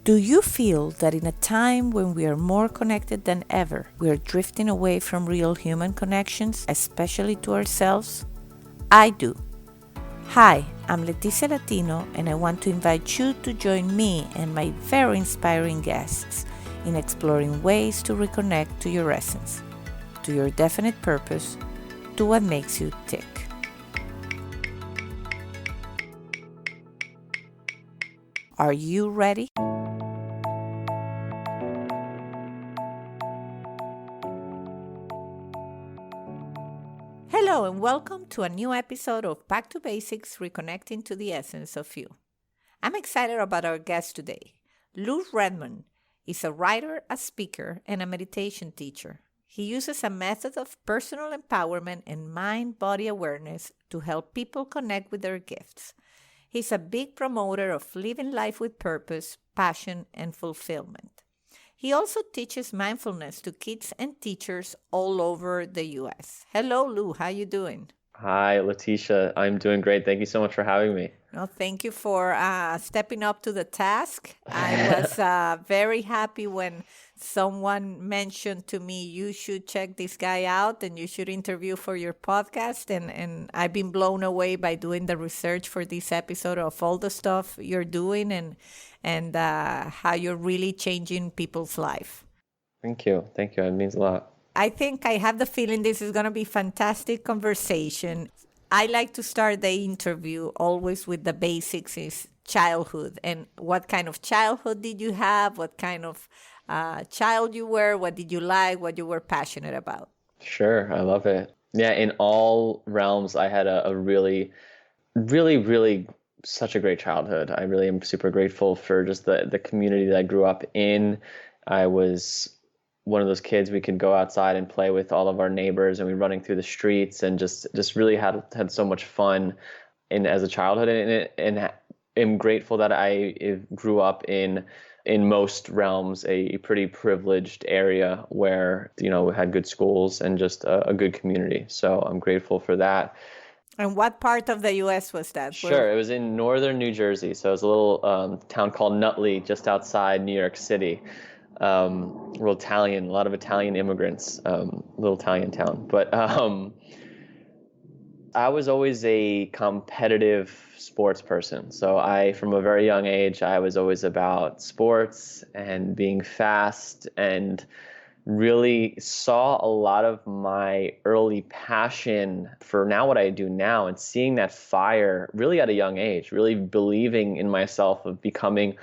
Do you feel that in a time when we are more connected than ever, we are drifting away from real human connections, especially to ourselves? I do. Hi, I'm Leticia Latino, and I want to invite you to join me and my very inspiring guests in exploring ways to reconnect to your essence, to your definite purpose, to what makes you tick. Are you ready? Hello and welcome to a new episode of Back to Basics, Reconnecting to the Essence of You. I'm excited about our guest today. Lou Redmond is a writer, a speaker, and a meditation teacher. He uses a method of personal empowerment and mind-body awareness to help people connect with their gifts. He's a big promoter of living life with purpose, passion, and fulfillment. He also teaches mindfulness to kids and teachers all over the U.S. Hello, Lou. How you doing? Hi, Leticia. I'm doing great. Thank you so much for having me. No, thank you for stepping up to the task. I was very happy when someone mentioned to me, you should check this guy out and you should interview for your podcast. And I've been blown away by doing the research for this episode of all the stuff you're doing and how you're really changing people's life. Thank you. Thank you. It means a lot. I think I have the feeling this is going to be fantastic conversation. I like to start the interview always with the basics is childhood. And what kind of childhood did you have? What kind of child you were? What did you like? What you were passionate about? Sure. I love it. Yeah, in all realms, I had a really, really such a great childhood. I really am super grateful for just the community that I grew up in. I was one of those kids we could go outside and play with all of our neighbors, and we running through the streets and just really had so much fun as a childhood, and am grateful that I grew up in most realms a pretty privileged area where we had good schools and just a good community. So I'm grateful for that. And what part of the U.S. was that? Sure, it was in northern New Jersey. So it was a little town called Nutley, just outside New York City. Real Italian, a lot of Italian immigrants, little Italian town. But I was always a competitive sports person. So from a very young age, I was always about sports and being fast, and really saw a lot of my early passion for now what I do now, and seeing that fire really at a young age, really believing in myself of becoming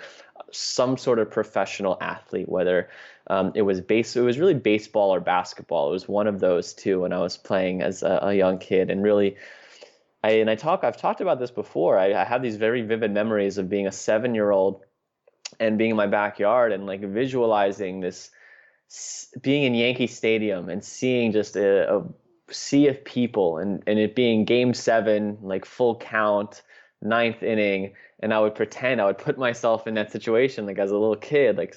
some sort of professional athlete, whether it was really baseball or basketball. It was one of those two when I was playing as a young kid. And really, I've talked about this before. I have these very vivid memories of being a 7-year-old and being in my backyard and like visualizing this, being in Yankee Stadium and seeing just a sea of people, and it being game 7, like full count, 9th inning. And I would put myself in that situation, like as a little kid, like,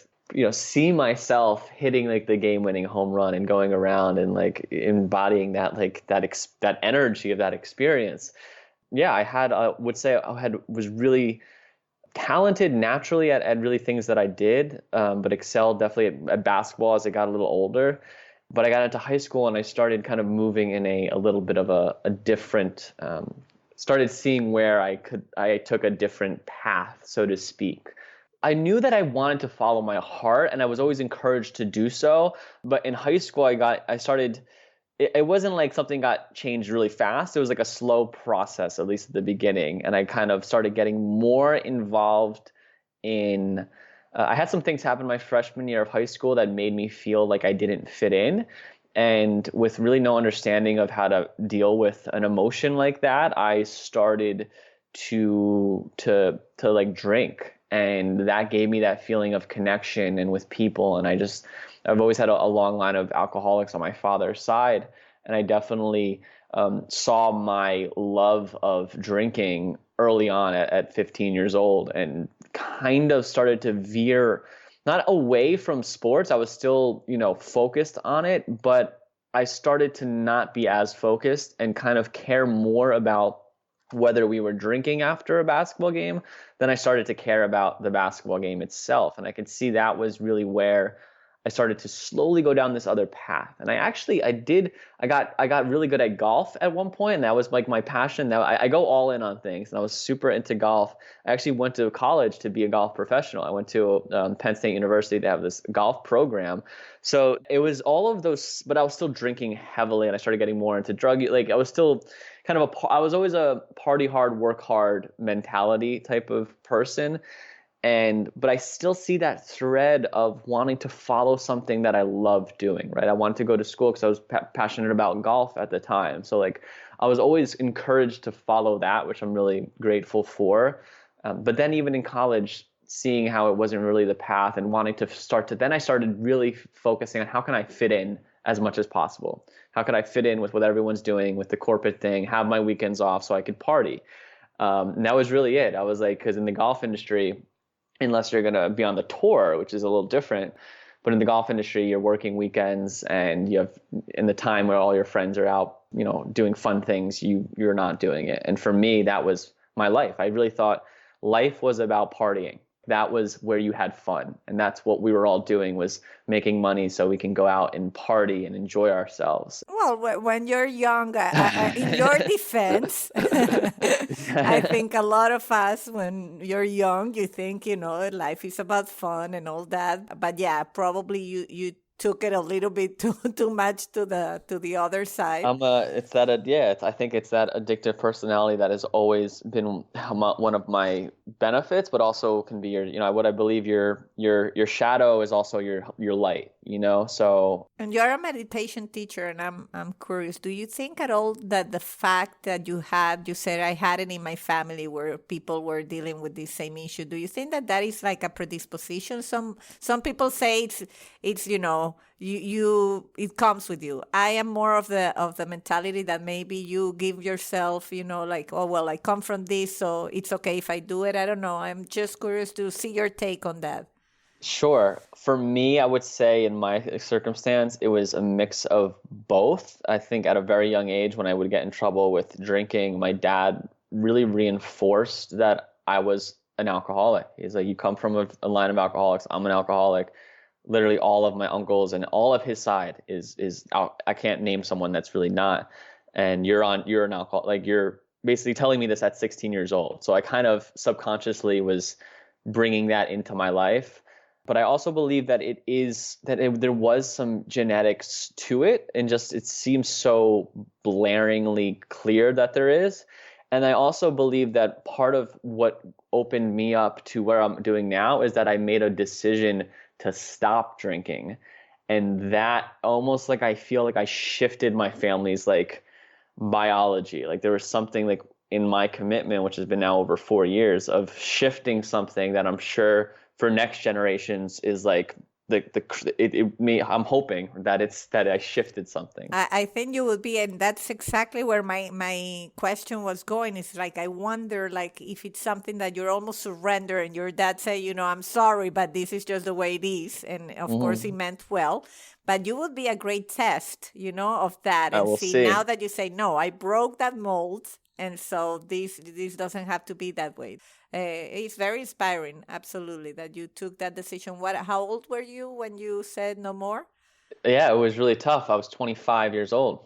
see myself hitting like the game-winning home run and going around and like embodying that, like that energy of that experience. Yeah, was really talented naturally at really things that I did, but excelled definitely at basketball as I got a little older. But I got into high school and I started kind of moving in a little bit of a different, started seeing where I took a different path, so to speak. I knew that I wanted to follow my heart, and I was always encouraged to do so. But in high school, it wasn't like something got changed really fast. It was like a slow process, at least at the beginning. And I kind of started getting more involved in, I had some things happen my freshman year of high school that made me feel like I didn't fit in. And with really no understanding of how to deal with an emotion like that, I started to like drink, and that gave me that feeling of connection and with people. And I've always had a long line of alcoholics on my father's side, and I definitely saw my love of drinking early on at 15 years old, and kind of started to veer not away from sports. I was still, focused on it, but I started to not be as focused and kind of care more about whether we were drinking after a basketball game, then I started to care about the basketball game itself. And I could see that was really where I started to slowly go down this other path. And I got really good at golf at one point, and that was like my passion. Now I go all in on things, and I was super into golf. I actually went to college to be a golf professional. I went to Penn State University to have this golf program. So it was all of those, but I was still drinking heavily, and I started getting more into drug. Like I was still I was always a party hard, work hard mentality type of person. But I still see that thread of wanting to follow something that I love doing, right? I wanted to go to school because I was passionate about golf at the time. So like I was always encouraged to follow that, which I'm really grateful for. But then even in college, seeing how it wasn't really the path and wanting to then I started really focusing on how can I fit in as much as possible? How could I fit in with what everyone's doing, with the corporate thing, have my weekends off so I could party? And that was really it. I was like, because in the golf industry, unless you're going to be on the tour, which is a little different. But in the golf industry, you're working weekends, and you have in the time where all your friends are out, doing fun things, you're not doing it. And for me, that was my life. I really thought life was about partying. That was where you had fun. And that's what we were all doing, was making money so we can go out and party and enjoy ourselves. Well, when you're young, in your defense, I think a lot of us, when you're young, you think, life is about fun and all that. But yeah, probably you took it a little bit too much to the other side. I think it's that addictive personality that has always been one of my benefits, but also can be what I believe your shadow is also your light, so. And you're a meditation teacher, and I'm curious, do you think at all that the fact that you said I had it in my family where people were dealing with this same issue, do you think that is like a predisposition? Some people say it's it comes with you. I am more of the mentality that maybe you give yourself, like, oh well, I come from this, so it's okay if I do it. I don't know. I'm just curious to see your take on that. Sure. For me, I would say in my circumstance, it was a mix of both. I think at a very young age, when I would get in trouble with drinking, my dad really reinforced that I was an alcoholic. He's like, you come from a line of alcoholics. I'm an alcoholic. Literally all of my uncles and all of his side is out. I can't name someone that's really not. And you're an alcoholic. Like, you're basically telling me this at 16 years old. So I kind of subconsciously was bringing that into my life. But I also believe that there was some genetics to it, and just it seems so blaringly clear that there is. And I also believe that part of what opened me up to where I'm doing now is that I made a decision to stop drinking. And that almost like I feel like I shifted my family's like biology. Like there was something like in my commitment, which has been now over 4 years, of shifting something that I'm sure for next generations is like I'm hoping that I shifted something. I think you would be, and that's exactly where my question was going. It's like, I wonder, like, if it's something that you're almost surrender, and your dad say, I'm sorry, but this is just the way it is. And of course he meant well, but you would be a great test, of that. And see, now that you say, no, I broke that mold. And so this doesn't have to be that way. It's very inspiring, absolutely, that you took that decision. How old were you when you said no more? Yeah, it was really tough. I was 25 years old.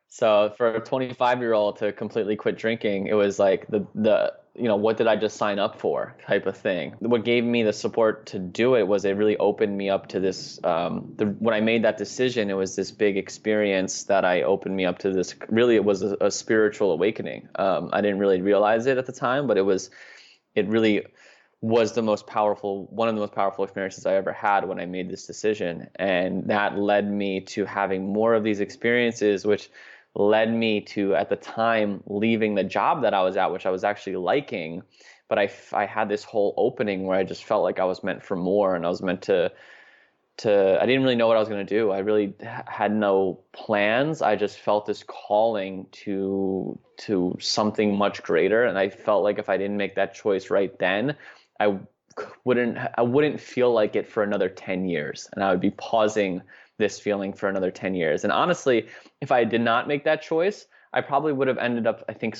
So for a 25-year-old to completely quit drinking, it was like what did I just sign up for type of thing. What gave me the support to do it was it really opened me up to this. When I made that decision, it was this big experience that opened me up to this. Really, it was a spiritual awakening. I didn't really realize it at the time, but it really was one of the most powerful experiences I ever had when I made this decision. And that led me to having more of these experiences, which led me to, at the time, leaving the job that I was at, which I was actually liking. But I had this whole opening where I just felt like I was meant for more, and I was meant to I didn't really know what I was going to do. I really had no plans. I just felt this calling to something much greater. And I felt like if I didn't make that choice right then, I wouldn't feel like it for another 10 years. And I would be pausing this feeling for another 10 years. And honestly, if I did not make that choice, I probably would have ended up, I think,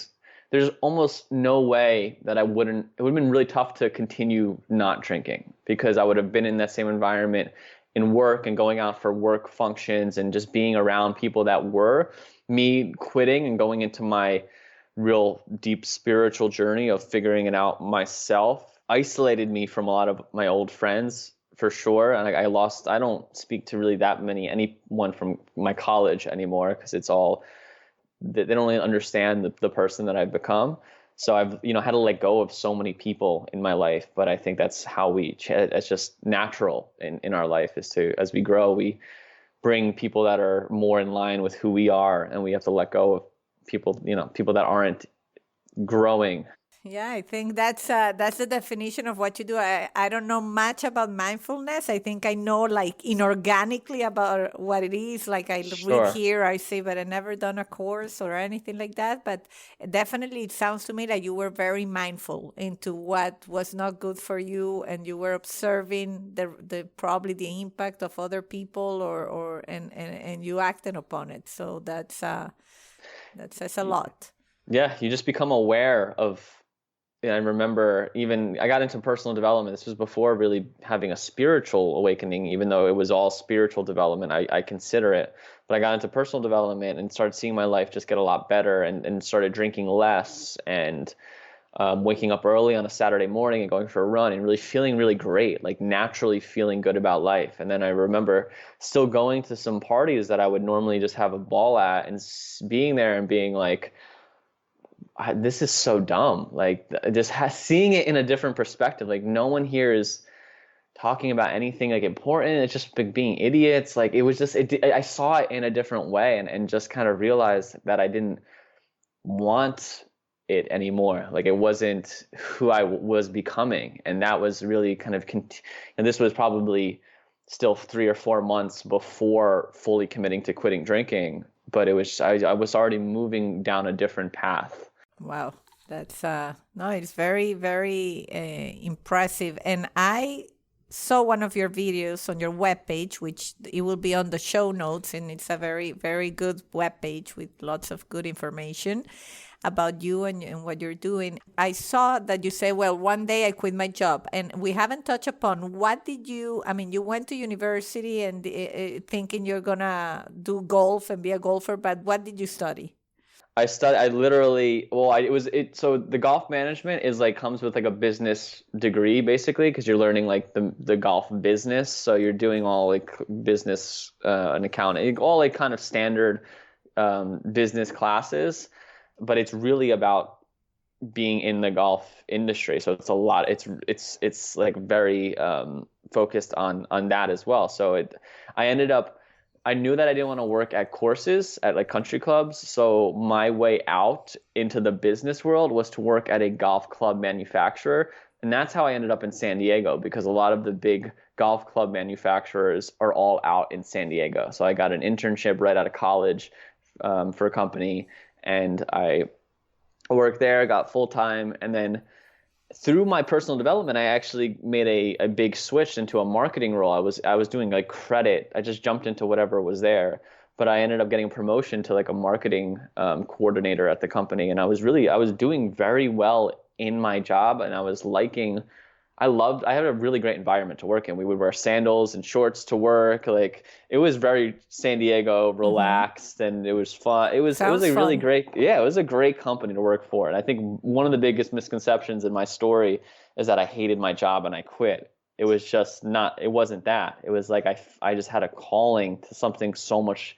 there's almost no way that it would have been really tough to continue not drinking, because I would have been in that same environment in work and going out for work functions and just being around people that were. Me quitting and going into my real deep spiritual journey of figuring it out myself isolated me from a lot of my old friends, for sure. And I don't speak to really anyone from my college anymore, because it's all, they don't really understand the person that I've become. So I've, had to let go of so many people in my life. But I think that's how it's just natural in our life, is to, as we grow, we bring people that are more in line with who we are, and we have to let go of people that aren't growing. Yeah, I think that's the definition of what you do. I don't know much about mindfulness. I think I know like inorganically about what it is. Like I read Sure. here, I say, but I never done a course or anything like that. But definitely, it sounds to me like you were very mindful into what was not good for you, and you were observing the probably the impact of other people, or and you acted upon it. So that says a lot. Yeah, you just become aware of. Yeah, I remember, even I got into personal development. This was before really having a spiritual awakening, even though it was all spiritual development, I consider it. But I got into personal development and started seeing my life just get a lot better, and started drinking less, and waking up early on a Saturday morning and going for a run and really feeling really great, like naturally feeling good about life. And then I remember still going to some parties that I would normally just have a ball at, and being there and being like, this is so dumb. Like, just seeing it in a different perspective. Like, no one here is talking about anything like important. It's just like being idiots. Like, it was just, I saw it in a different way, and just kind of realized that I didn't want it anymore. Like, it wasn't who I was becoming. And that was really kind of, and this was probably still 3 or 4 months before fully committing to quitting drinking. But it was, I was already moving down a different path. Wow, that's no, it's very, very impressive. And I saw one of your videos on your webpage, which it will be on the show notes, and it's a very, very good webpage with lots of good information about you and what you're doing. I saw that you say, well, one day I quit my job, and we haven't touched upon what did you, I mean, you went to university and thinking you're gonna do golf and be a golfer, but what did you study? I literally, well, so the golf management is like, comes with like a business degree, basically, because you're learning like the golf business. So you're doing all like business and accounting, all like kind of standard business classes, but it's really about being in the golf industry. So it's a lot, it's like very focused on that as well. So I ended up, I knew that I didn't want to work at courses at like country clubs. So my way out into the business world was to work at a golf club manufacturer. And that's how I ended up in San Diego, because a lot of the big golf club manufacturers are all out in San Diego. So I got an internship right out of college for a company, and I worked there, got full time. And then through my personal development, I actually made a big switch into a marketing role. I was doing like credit. I just jumped into whatever was there, but I ended up getting a promotion to like a marketing coordinator at the company. And I was doing very well in my job, and I was liking, I had a really great environment to work in. We would wear sandals and shorts to work. Like, it was very San Diego Mm-hmm. relaxed, and it was fun. It was Sounds a really fun. great, yeah, it was a great company to work for. And I think one of the biggest misconceptions in my story is that I hated my job and I quit. It was just not, it wasn't that. It was like I just had a calling to something so much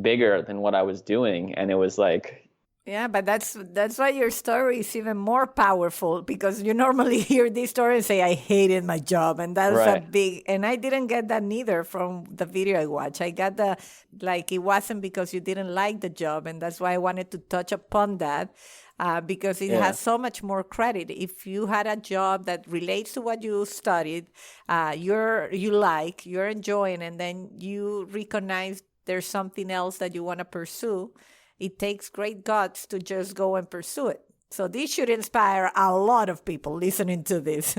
bigger than what I was doing. And it was like, Yeah, but that's why your story is even more powerful, because you normally hear this story and say, I hated my job. And that's a right. big, and I didn't get that neither from the video I watched. I got the, like, it wasn't because you didn't like the job. And that's why I wanted to touch upon that, because it Yeah. has so much more credit. If you had a job that relates to what you studied, you're enjoying, and then you recognize there's something else that you want to pursue, it takes great guts to just go and pursue it. So this should inspire a lot of people listening to this.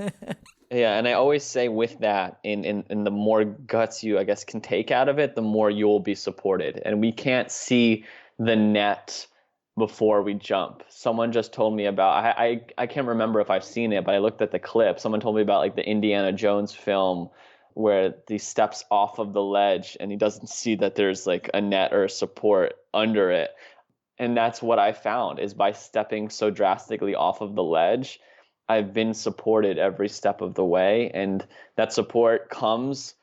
Yeah, and I always say with that, in the more guts you, I guess, can take out of it, the more you'll be supported. And we can't see the net before we jump. Someone just told me about, I can't remember if I've seen it, but I looked at the clip. Someone told me about like the Indiana Jones film where he steps off of the ledge and he doesn't see that there's like a net or a support under it. And that's what I found is by stepping so drastically off of the ledge, I've been supported every step of the way. And that support comes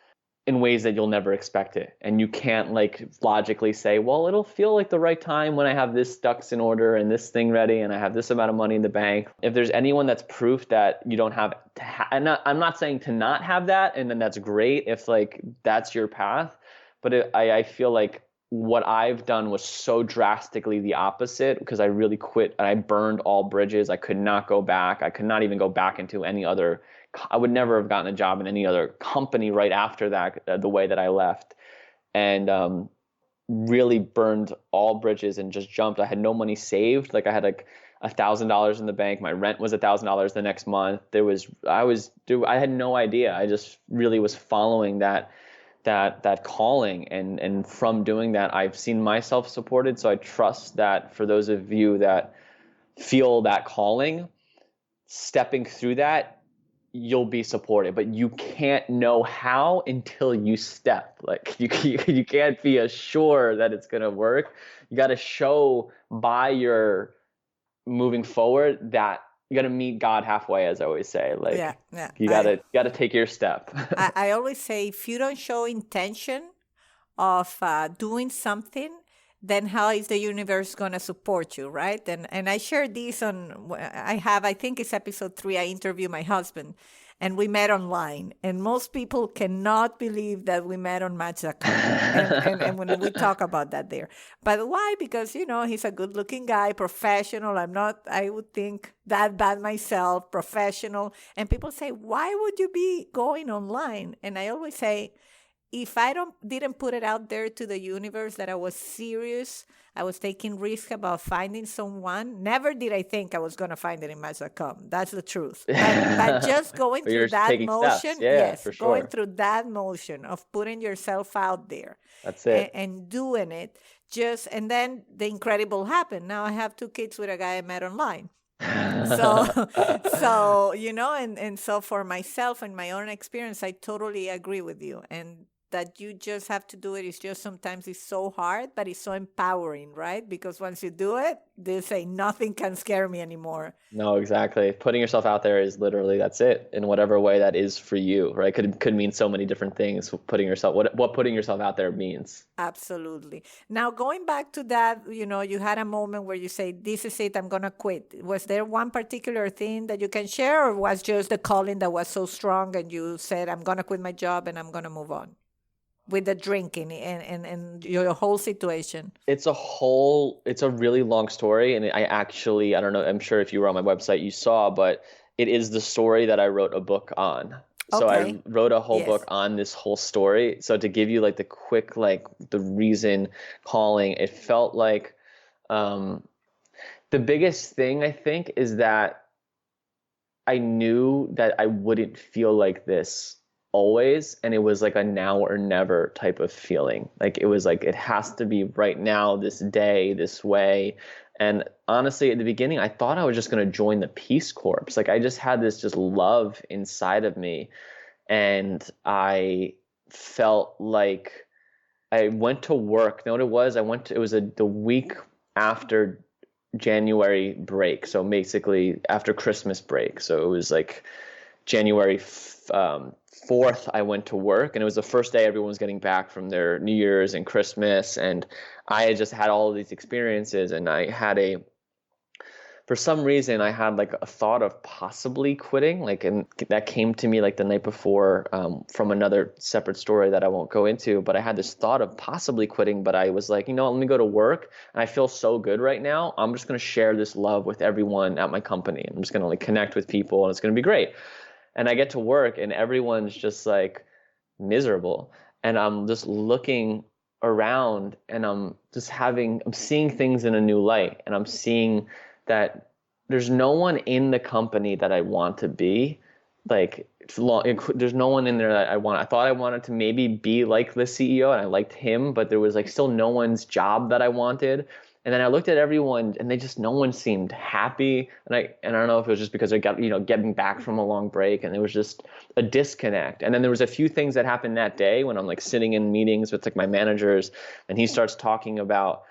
in ways that you'll never expect it. And you can't like logically say, well, it'll feel like the right time when I have this ducks in order and this thing ready and I have this amount of money in the bank. If there's anyone that's proof that you don't have to I'm not saying to not have that, and then that's great if like that's your path. But I feel like what I've done was so drastically the opposite because I really quit and I burned all bridges. I could not go back. I could not even go back into any other. I would never have gotten a job in any other company right after that, the way that I left, and really burned all bridges and just jumped. I had no money saved. Like I had like $1,000 in the bank. My rent was $1,000 the next month. I had no idea. I just really was following that calling, and from doing that, I've seen myself supported. So I trust that for those of you that feel that calling, stepping through that, you'll be supported, but you can't know how until you step. Like you can't be assured that it's going to work. You got to show by your moving forward that you got to meet God halfway, as I always say. Like Yeah. you got to take your step. I always say, if you don't show intention of doing something, then how is the universe going to support you, right? And I shared this I think it's episode 3, I interviewed my husband, and we met online. And most people cannot believe that we met on Match.com. And when we talk about that there. But why? Because, he's a good-looking guy, professional. I'm not, I would think, that bad myself, professional. And people say, why would you be going online? And I always say, if I didn't put it out there to the universe that I was serious, I was taking risk about finding someone, never did I think I was going to find it in Match.com. That's the truth. But just going through that motion, yes, for sure. going through that motion of putting yourself out there. That's it. And doing it, and then the incredible happened. Now I have 2 kids with a guy I met online. So and so for myself and my own experience, I totally agree with you. And that you just have to do it is just sometimes it's so hard, but it's so empowering, right? Because once you do it, they say nothing can scare me anymore. No, exactly. Putting yourself out there is literally, that's it, in whatever way that is for you, right? Could mean so many different things. What putting yourself out there means. Absolutely. Now, going back to that, you had a moment where you say, this is it, I'm going to quit. Was there one particular thing that you can share, or was just the calling that was so strong and you said, I'm going to quit my job and I'm going to move on? With the drinking and your whole situation? It's a really long story. And I don't know, I'm sure if you were on my website, you saw, but it is the story that I wrote a book on. So I wrote a whole book on this whole story. So to give you like the quick, like the reason calling, it felt like the biggest thing I think is that I knew that I wouldn't feel like this always, and it was like a now or never type of feeling. Like it was like it has to be right now, this day, this way. And honestly, at the beginning, I thought I was just going to join the Peace Corps. Like I just had this just love inside of me, and I felt like I went to work. You know what it was? It was the week after January break, so basically after Christmas break. So it was like January 4th, I went to work, and it was the first day everyone was getting back from their New Year's and Christmas, and I had just had all of these experiences, and for some reason, I had like a thought of possibly quitting, like, and that came to me like the night before from another separate story that I won't go into, but I had this thought of possibly quitting, but I was like, let me go to work, and I feel so good right now. I'm just going to share this love with everyone at my company. I'm just going to like connect with people, and it's going to be great. And I get to work, and everyone's just like miserable. And I'm just looking around, and I'm seeing things in a new light. And I'm seeing that there's no one in the company that I want to be. Like, there's no one in there that I thought I wanted to maybe be like the CEO, and I liked him, but there was like still no one's job that I wanted. And then I looked at everyone and no one seemed happy. And I don't know if it was just because I got, getting back from a long break, and there was just a disconnect. And then there was a few things that happened that day when I'm like sitting in meetings with like my managers, and he starts talking about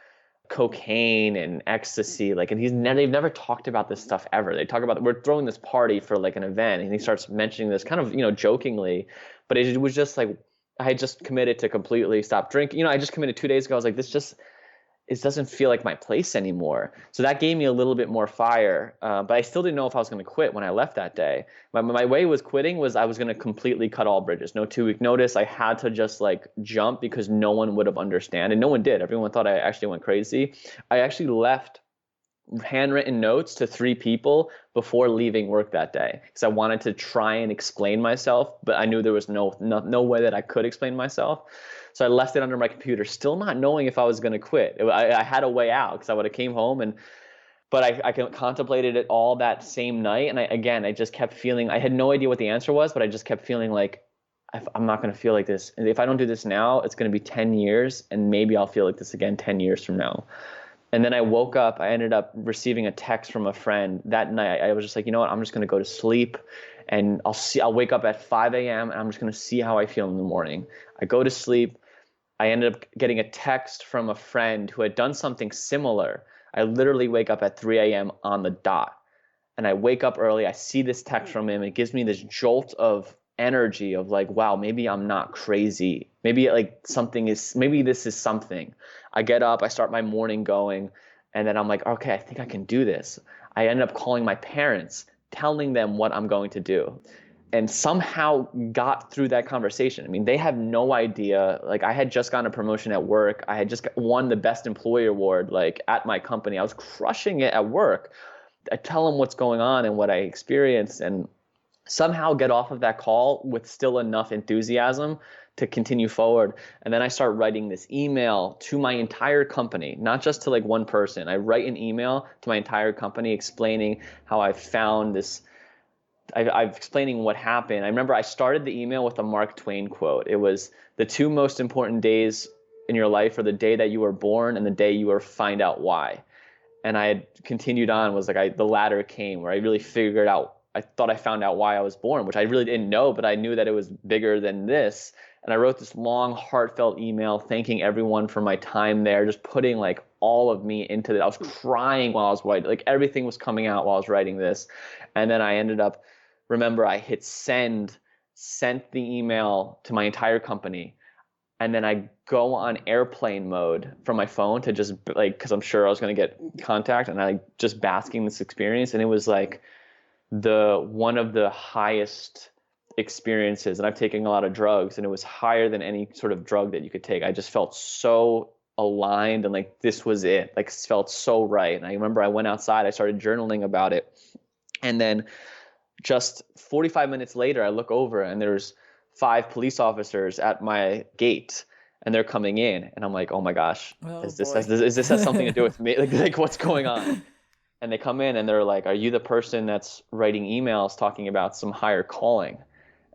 cocaine and ecstasy, like, and they've never talked about this stuff ever. They talk about, we're throwing this party for like an event, and he starts mentioning this kind of, jokingly, but it was just like, I had just committed to completely stop drinking. I just committed 2 days ago. I was like, it doesn't feel like my place anymore. So that gave me a little bit more fire. But I still didn't know if I was going to quit when I left that day. My way was quitting was I was going to completely cut all bridges. No 2-week notice. I had to just like jump because no one would have understand. And no one did. Everyone thought I actually went crazy. I actually left handwritten notes to 3 people before leaving work that day because I wanted to try and explain myself, but I knew there was no way that I could explain myself. So I left it under my computer, still not knowing if I was going to quit. I had a way out because I would have came home, but I contemplated it all that same night. And I just kept feeling, I had no idea what the answer was, but I just kept feeling like, I'm not going to feel like this. And if I don't do this now, it's going to be 10 years, and maybe I'll feel like this again 10 years from now. And then I woke up, I ended up receiving a text from a friend that night. I was just like, you know what, I'm just going to go to sleep, and I'll wake up at 5 a.m. and I'm just going to see how I feel in the morning. I go to sleep. I ended up getting a text from a friend who had done something similar. I literally wake up at 3 a.m. on the dot, and I wake up early. I see this text from him. It gives me this jolt of energy of like, wow, maybe I'm not crazy. Maybe maybe this is something. I get up, I start my morning going, and then I'm like, okay, I think I can do this. I ended up calling my parents, telling them what I'm going to do, and somehow got through that conversation. I mean, they have no idea. Like, I had just gotten a promotion at work. I had just won the best employee award, like, at my company. I was crushing it at work. I tell them what's going on and what I experienced, and somehow get off of that call with still enough enthusiasm to continue forward. And then I start writing this email to my entire company, not just to like one person. I write an email to my entire company explaining how I found this. I'm explaining what happened. I remember I started the email with a Mark Twain quote. It was, the 2 most important days in your life are the day that you were born and the day you find out why. And I had continued on, was like, the latter came, where I really figured out, I thought I found out why I was born, which I really didn't know, but I knew that it was bigger than this. And I wrote this long, heartfelt email thanking everyone for my time there, just putting like all of me into it. I was crying while I was writing, like everything was coming out while I was writing this. And then I ended up, remember, I hit send, sent the email to my entire company. And then I go on airplane mode from my phone to just like, because I'm sure I was going to get contact, and I just basking this experience. And it was like one of the highest experiences. And I've taken a lot of drugs, and it was higher than any sort of drug that you could take. I just felt so aligned, and like this was it. Like, it felt so right. And I remember I went outside, I started journaling about it. And then just 45 minutes later, I look over and there's 5 police officers at my gate, and they're coming in, and I'm like, oh my gosh, is this has something to do with me? Like what's going on? And they come in and they're like, are you the person that's writing emails talking about some higher calling?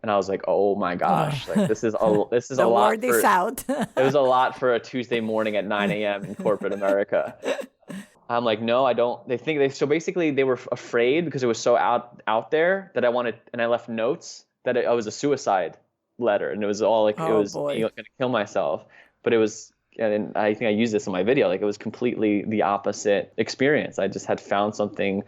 And I was like, oh my gosh, like this is a The lot word is out. it was a lot for a Tuesday morning at 9 a.m. in corporate America. I'm like, no, I don't. So basically they were afraid because it was so out there that I left notes that it was a suicide letter, and it was all like, it was me going to kill myself. But it was, and I think I used this in my video, like it was completely the opposite experience. I just had found something.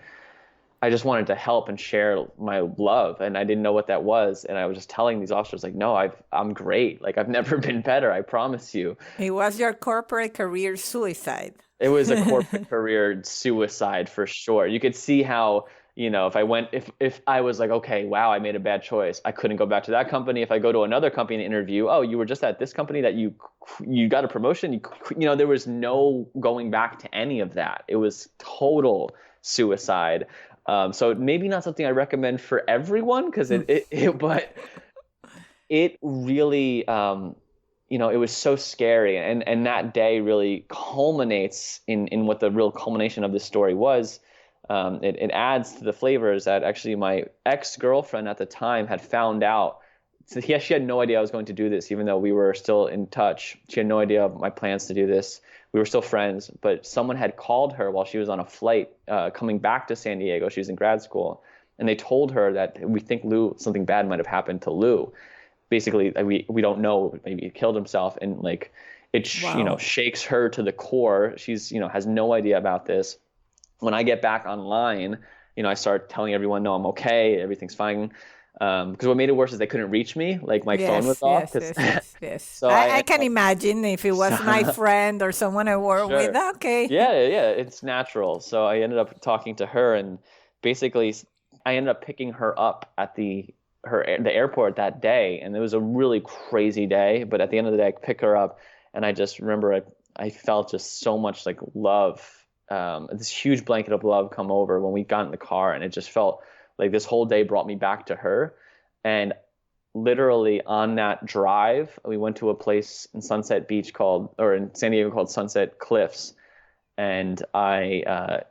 I just wanted to help and share my love, and I didn't know what that was. And I was just telling these officers, like, no, I'm great. Like, I've never been better. I promise you. It was your corporate career suicide. It was a corporate career suicide for sure. You could see how, if I was like, okay, wow, I made a bad choice, I couldn't go back to that company. If I go to another company and interview, oh, you were just at this company that you got a promotion. There was no going back to any of that. It was total suicide. So maybe not something I recommend for everyone, because but it really, it was so scary. And that day really culminates in what the real culmination of this story was. It adds to the flavors that actually my ex-girlfriend at the time had found out So she had no idea I was going to do this, even though we were still in touch. She had no idea of my plans to do this. We were still friends, but someone had called her while she was on a flight coming back to San Diego. She was in grad school, and they told her that we think something bad might have happened to Lou. Basically, we don't know, maybe he killed himself, and like Wow. shakes her to the core. She's has no idea about this. When I get back online, I start telling everyone, no, I'm okay, everything's fine. Because what made it worse is they couldn't reach me, like my phone was Yes, off. yes, yes, yes, yes. So I I ended can up, imagine if it was my friend or someone I work with. sure, Okay. yeah, it's natural. So I ended up talking to her, and basically I ended up picking her up at the airport that day, and it was a really crazy day. But at the end of the day, I picked her up, and I just remember I felt just so much like love, this huge blanket of love come over when we got in the car, and it just felt like this whole day brought me back to her. And literally on that drive, we went to a place in Sunset Beach in San Diego called Sunset Cliffs, and I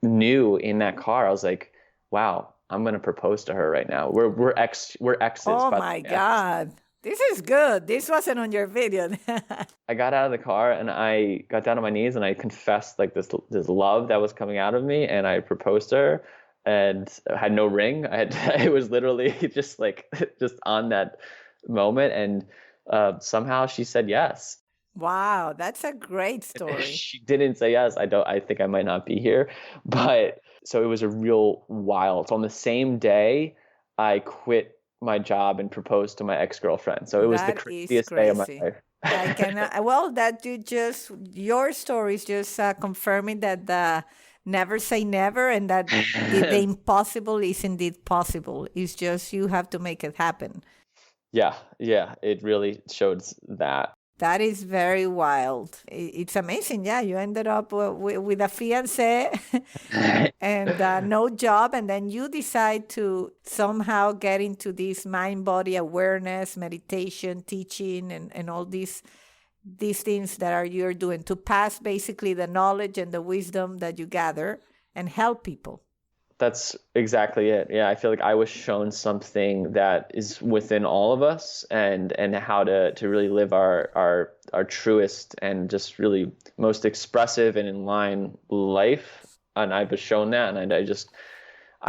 knew in that car, I was like, wow, I'm gonna propose to her right now. We're exes, Oh but my God. This is good. This wasn't on your video. I got out of the car and I got down on my knees and I confessed like this love that was coming out of me, and I proposed to her, and I had no ring. I had it was literally just like just on that moment, and somehow she said yes. Wow, that's a great story. She didn't say yes, I think I might not be here. But so it was a real wild. So on the same day, I quit my job and proposed to my ex-girlfriend. So it was the That is craziest day of my crazy. life. I cannot, well, that your story is just confirming that never say never, and that the impossible is indeed possible. It's just you have to make it happen. Yeah, it really showed that. That is very wild. It's amazing. Yeah, you ended up with a fiance and no job, and then you decide to somehow get into this mind body awareness, meditation, teaching, and all these things that are you're doing to pass basically the knowledge and the wisdom that you gather and help people. That's exactly it. Yeah, I feel like I was shown something that is within all of us, and how to really live our truest and just really most expressive and in line life. And I was shown that, and I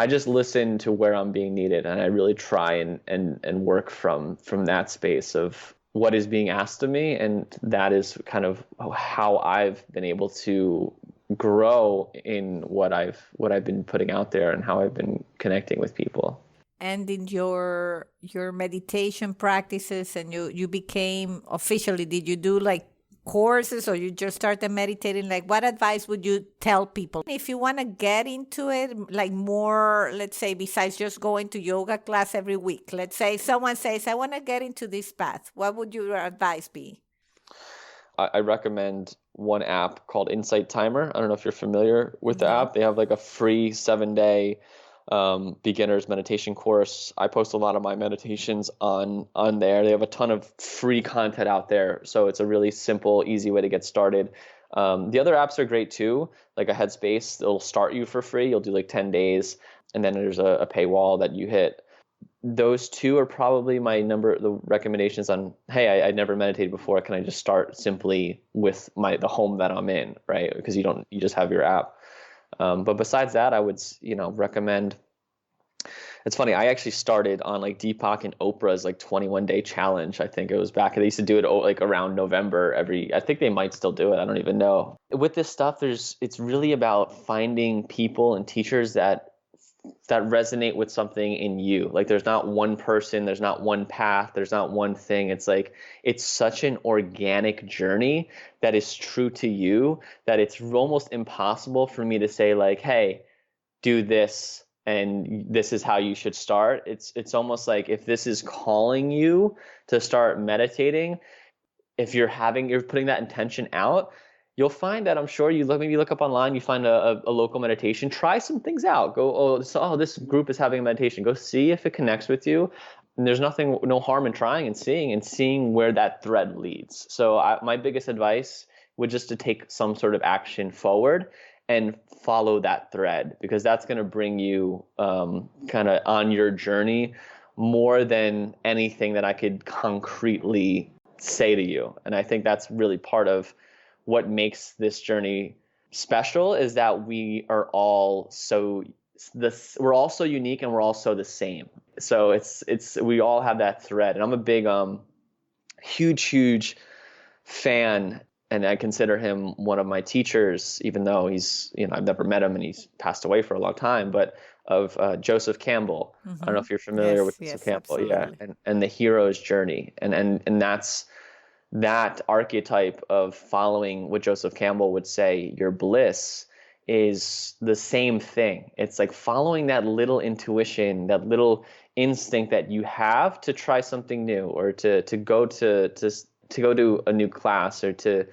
just listen to where I'm being needed, and I really try and work from that space of what is being asked of me, and that is kind of how I've been able to grow in what I've been putting out there and how I've been connecting with people. And in your meditation practices, and you became officially, did you do like courses, or you just started meditating? Like, what advice would you tell people if you want to get into it, like more, let's say, besides just going to yoga class every week? Let's say someone says, I want to get into this path. What would your advice be? I recommend one app called Insight Timer. I don't know if you're familiar with the No. app. They have like a free 7-day beginner's meditation course. I post a lot of my meditations on there. They have a ton of free content out there, so it's a really simple, easy way to get started. The other apps are great too, like a Headspace. It'll start you for free. You'll do like 10 days, and then there's a paywall that you hit. Those two are probably the recommendations on, hey, I never meditated before. Can I just start simply with the home that I'm in, right? Because you just have your app. But besides that, I would, recommend. It's funny. I actually started on like Deepak and Oprah's like 21-day challenge. I think it was back. They used to do it like around November I think they might still do it. I don't even know. With this stuff, it's really about finding people and teachers that resonate with something in you. Like there's not one person, there's not one path, there's not one thing. It's like it's such an organic journey that is true to you that it's almost impossible for me to say like, hey, do this and this is how you should start. It's almost like if this is calling you to start meditating, if you're putting that intention out, you'll find that, I'm sure, maybe look up online, you find a local meditation, try some things out. Go, this group is having a meditation. Go see if it connects with you. And there's no harm in trying and seeing where that thread leads. So my biggest advice would just to take some sort of action forward and follow that thread, because that's going to bring you kind of on your journey more than anything that I could concretely say to you. And I think that's really part of what makes this journey special, is that we are all we're all so unique, and we're all so the same. So it's we all have that thread. And I'm a big huge fan, and I consider him one of my teachers, even though he's, I've never met him and he's passed away for a long time, but of Joseph Campbell. I don't know if you're familiar with Joseph Campbell. Absolutely. Yeah. And the hero's journey. And that's that archetype of following what Joseph Campbell would say, your bliss, is the same thing. It's like following that little intuition, that little instinct that you have to try something new, or to go to a new class, or to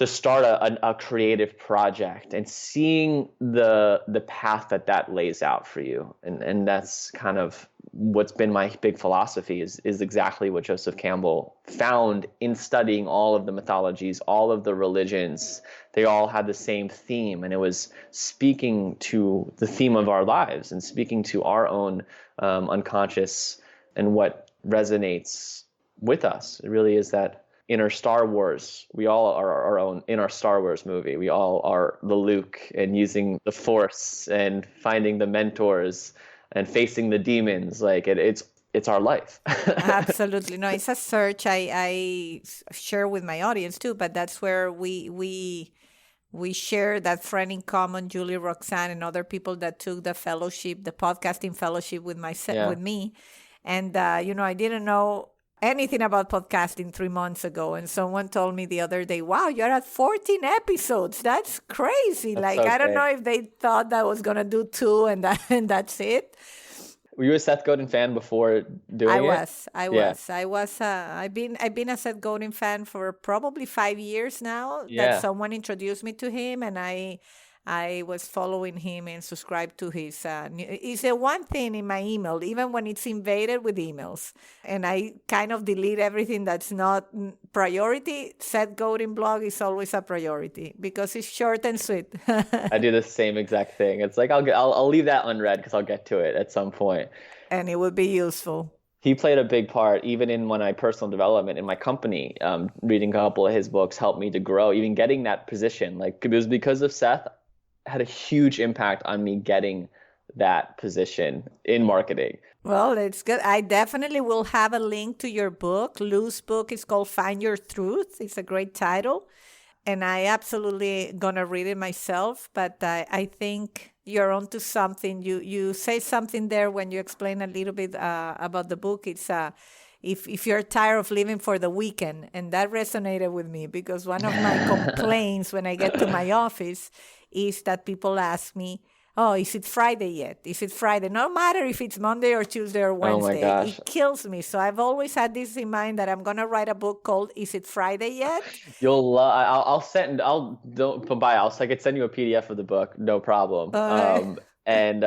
start a creative project, and seeing the path that lays out for you. And that's kind of what's been my big philosophy, is exactly what Joseph Campbell found in studying all of the mythologies, all of the religions. They all had the same theme, and it was speaking to the theme of our lives, and speaking to our own unconscious, and what resonates with us. It really is that inner Star Wars. We all are our own inner Star Wars movie. We all are the Luke, and using the Force, and finding the mentors, and facing the demons. Like it's our life. Absolutely. No, it's a search I share with my audience too, but that's where we share that friend in common, Julie, Roxanne, and other people that took the fellowship, the podcasting fellowship with with me. And I didn't know anything about podcasting 3 months ago, and someone told me the other day, wow, you're at 14 episodes. That's crazy. That's like, I don't okay. know if they thought that I was gonna do 2 and that's it. Were you a Seth Godin fan before doing it? Yeah. I've been a Seth Godin fan for probably 5 years now, that Yeah. someone introduced me to him, and I was following him and subscribed to his. It's the one thing in my email, even when it's invaded with emails, and I kind of delete everything that's not priority. Seth Godin blog is always a priority because it's short and sweet. I do the same exact thing. It's like I'll leave that unread because I'll get to it at some point. And it would be useful. He played a big part even in my personal development in my company. Reading a couple of his books helped me to grow, even getting that position. Like, it was because of Seth, had a huge impact on me getting that position in marketing. Well, it's good. I definitely will have a link to your book. Lou's book is called Find Your Thruth. It's a great title. And I absolutely gonna read it myself. But I think you're onto something. You say something there when you explain a little bit about the book. It's if you're tired of living for the weekend, and that resonated with me, because one of my complaints when I get to my office is that people ask me, oh, is it Friday yet? Is it Friday? No matter if it's Monday or Tuesday or Wednesday. Oh my gosh. It kills me. So I've always had this in mind, that I'm going to write a book called Is It Friday Yet? You'll love. I could send you a PDF of the book, no problem. And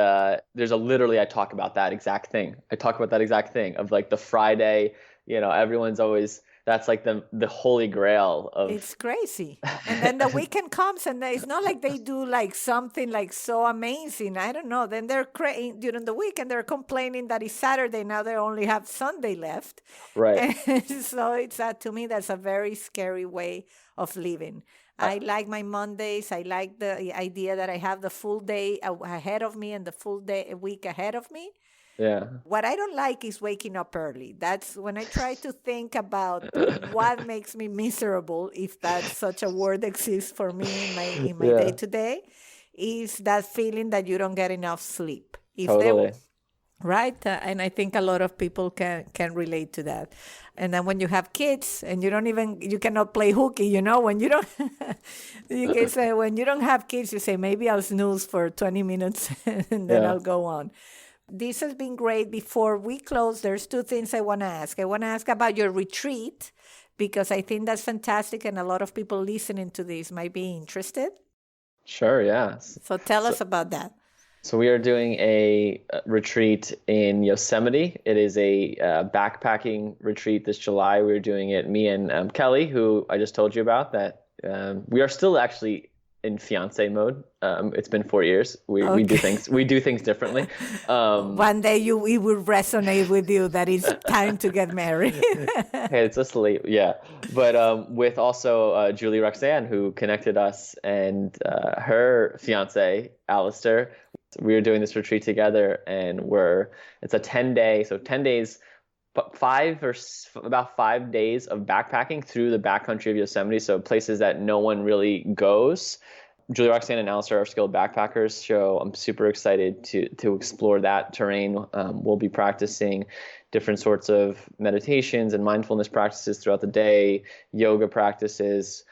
there's literally, I talk about that exact thing. Of like the Friday. Everyone's always, that's like the holy grail of. It's crazy. And then the weekend comes, and it's not like they do like something like so amazing. I don't know. Then they're during the weekend, they're complaining that it's Saturday. Now they only have Sunday left. Right. And so it's to me, that's a very scary way of living. I like my Mondays. I like the idea that I have the full day ahead of me and the full week ahead of me. Yeah. What I don't like is waking up early. That's when I try to think about what makes me miserable, if that such a word exists for me in my day to day, is that feeling that you don't get enough sleep. Totally. Right? And I think a lot of people can relate to that. And then when you have kids and you cannot play hooky, when you don't, you can say, when you don't have kids, you say, maybe I'll snooze for 20 minutes and then I'll go on. This has been great. Before we close, there's 2 things I want to ask. I want to ask about your retreat, because I think that's fantastic, and a lot of people listening to this might be interested. Sure, yeah. So tell us about that. So we are doing a retreat in Yosemite. It is a backpacking retreat this July. We're doing it, me and Kelly, who I just told you about, that we are still actually in fiance mode. It's been 4 years. We do Okay. things differently. One day it will resonate with you that it's time to get married. Hey, it's just late, yeah. But with also Julie Roxanne, who connected us, and her fiance, Alistair, we were doing this retreat together, and it's a 10-day, so 10 days, about 5 days of backpacking through the backcountry of Yosemite, so places that no one really goes. Julie Roxanne and Alistair are skilled backpackers, so I'm super excited to explore that terrain. We'll be practicing different sorts of meditations and mindfulness practices throughout the day, yoga practices,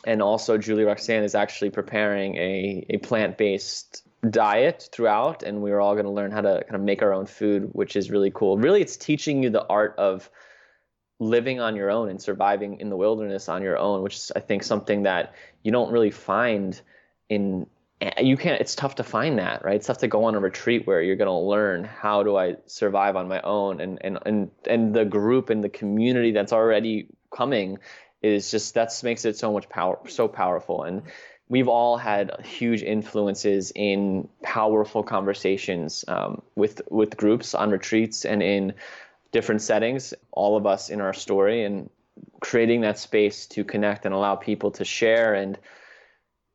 and also Julie Roxanne is actually preparing a plant-based diet throughout, and we're all going to learn how to kind of make our own food, which is really cool. Really, it's teaching you the art of living on your own and surviving in the wilderness on your own, which is, I think, something that you don't really find it's tough to find that, right? It's tough to go on a retreat where you're going to learn how do I survive on my own, and the group and the community that's already coming is just, makes it so powerful. And we've all had huge influences in powerful conversations with groups on retreats and in different settings, all of us in our story, and creating that space to connect and allow people to share and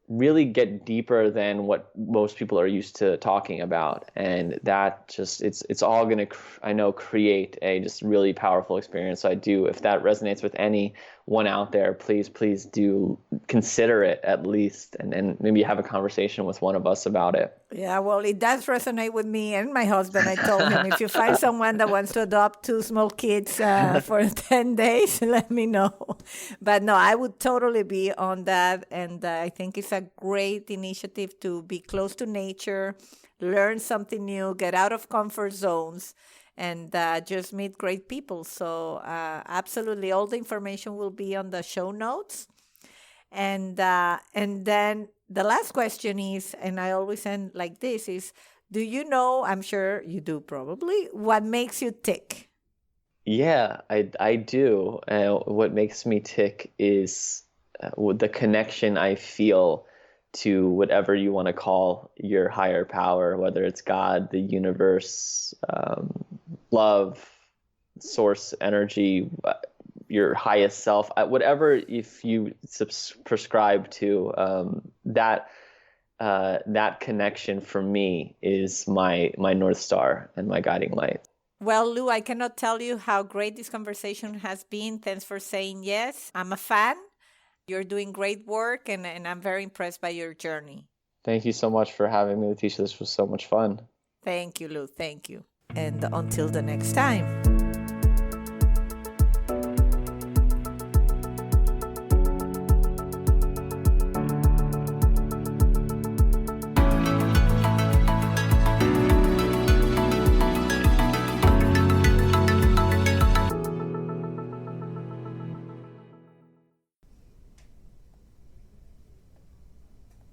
really get deeper than what most people are used to talking about. And that just, it's all going to, I know, create a just really powerful experience. So if that resonates with anyone out there, please do consider it at least, and maybe have a conversation with one of us about it. Yeah, well, it does resonate with me and my husband. I told him, if you find someone that wants to adopt 2 small kids for 10 days, let me know. But no, I would totally be on that. And I think it's a great initiative to be close to nature, learn something new, get out of comfort zones, and just meet great people. So absolutely, all the information will be on the show notes. And then the last question is, and I always end like this, is, do you know, I'm sure you do probably, what makes you tick? Yeah, I do. What makes me tick is the connection I feel to whatever you want to call your higher power, whether it's God, the universe, love, source energy, your highest self, whatever. If you prescribe to that connection, for me, is my North Star and my guiding light. Well, Lou, I cannot tell you how great this conversation has been. Thanks for saying yes. I'm a fan. You're doing great work, and I'm very impressed by your journey. Thank you so much for having me, Leticia. This was so much fun. Thank you, Lou. Thank you. And until the next time.